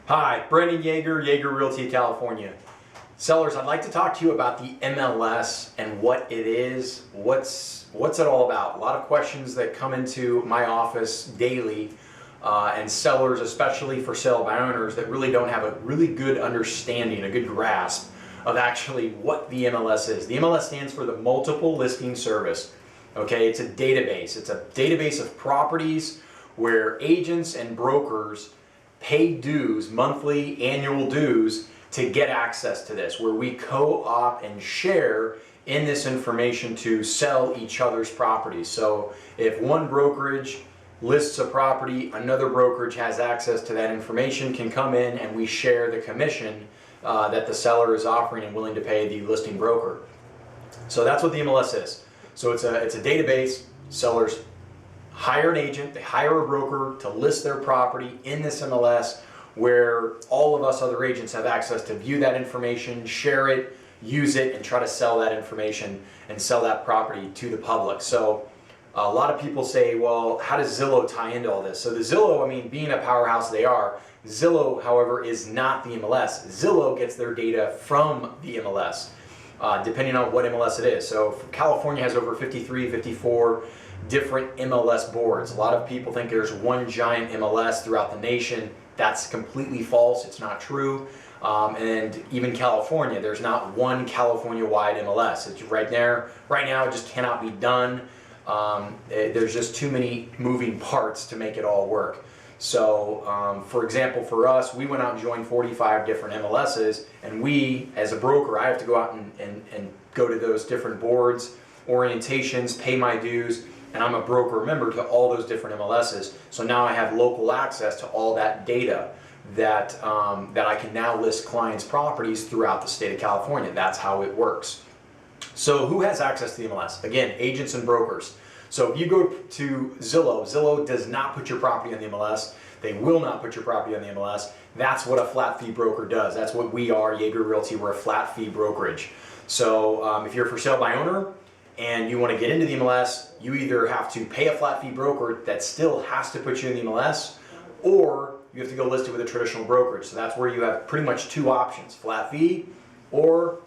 Hi, Brendan Yager, Yager Realty California. Sellers, I'd like to talk to you about the MLS and what it is. What's it all about? A lot of questions that come into my office daily, and sellers, especially for sale by owners, that really don't have a really good understanding, a good grasp of actually what the MLS is. The MLS stands for the Multiple Listing Service. Okay, it's a database. It's a database of properties where agents and brokers pay dues, monthly, annual dues, to get access to this, where we co-op and share in this information to sell each other's properties. So if one brokerage lists a property, another brokerage has access to that information, can come in, and we share the commission that the seller is offering and willing to pay the listing broker. So that's what the MLS is. So it's a database. Sellers hire an agent, they hire a broker to list their property in this MLS, where all of us other agents have access to view that information, share it, use it, and try to sell that information and sell that property to the public. So a lot of people say, well, how does Zillow tie into all this? So the Zillow, I mean, being a powerhouse they are, Zillow, however, is not the MLS. Zillow gets their data from the MLS, depending on what MLS it is. So California has over 53, 54 different MLS boards. A lot of people think there's one giant MLS throughout the nation. That's completely false. It's not true. And even California, there's not one California-wide MLS. It's right there. Right now, it just cannot be done. There's just too many moving parts to make it all work. So, for example, for us, we went out and joined 45 different MLSs, and we, as a broker, I have to go out and go to those different boards, orientations, pay my dues, and I'm a broker member to all those different MLSs. So now I have local access to all that data that, that I can now list clients' properties throughout the state of California. That's how it works. So who has access to the MLS? Again, agents and brokers. So if you go to Zillow, Zillow does not put your property on the MLS. They will not put your property on the MLS. That's what a flat fee broker does. That's what we are, Yager Realty. We're a flat fee brokerage. So if you're for sale by owner and you want to get into the MLS, you either have to pay a flat fee broker that still has to put you in the MLS, or you have to go list it with a traditional brokerage. So that's where you have pretty much two options: flat fee or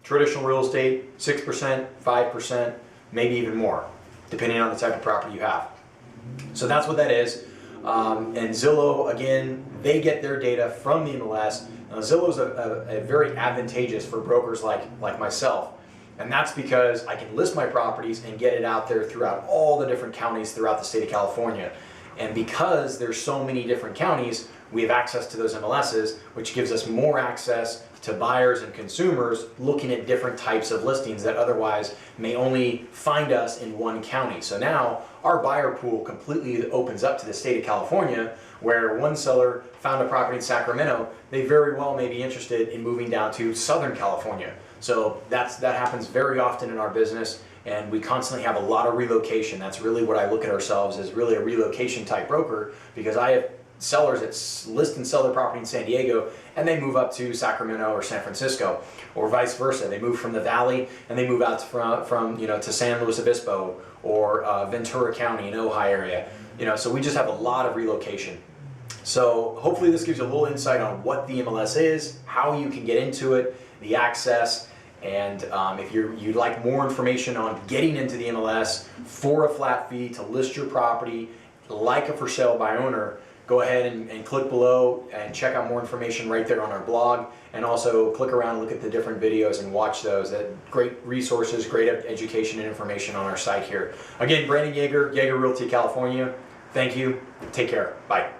traditional real estate, 6%, 5%, maybe even more, depending on the type of property you have. So that's what that is. And Zillow, again, they get their data from the MLS. Now, Zillow is a very advantageous for brokers like myself. And that's because I can list my properties and get it out there throughout all the different counties throughout the state of California. And because there's so many different counties, we have access to those MLSs, which gives us more access to buyers and consumers looking at different types of listings that otherwise may only find us in one county. So now our buyer pool completely opens up to the state of California, where one seller found a property in Sacramento, they very well may be interested in moving down to Southern California. So that happens very often in our business, and we constantly have a lot of relocation. That's really what I look at ourselves as, really a relocation type broker, because I have sellers that list and sell their property in San Diego and they move up to Sacramento or San Francisco, or vice versa. They move from the Valley and they move out from to San Luis Obispo or Ventura County in Ojai area. So we just have a lot of relocation. So hopefully this gives you a little insight on what the MLS is, how you can get into it, the access, and if you'd like more information on getting into the MLS for a flat fee to list your property like a for sale by owner, go ahead and click below and check out more information right there on our blog, and also click around and look at the different videos and watch those. Great resources, great education and information on our site here. Again, Brandon Yager, Yager Realty California. Thank you. Take care. Bye.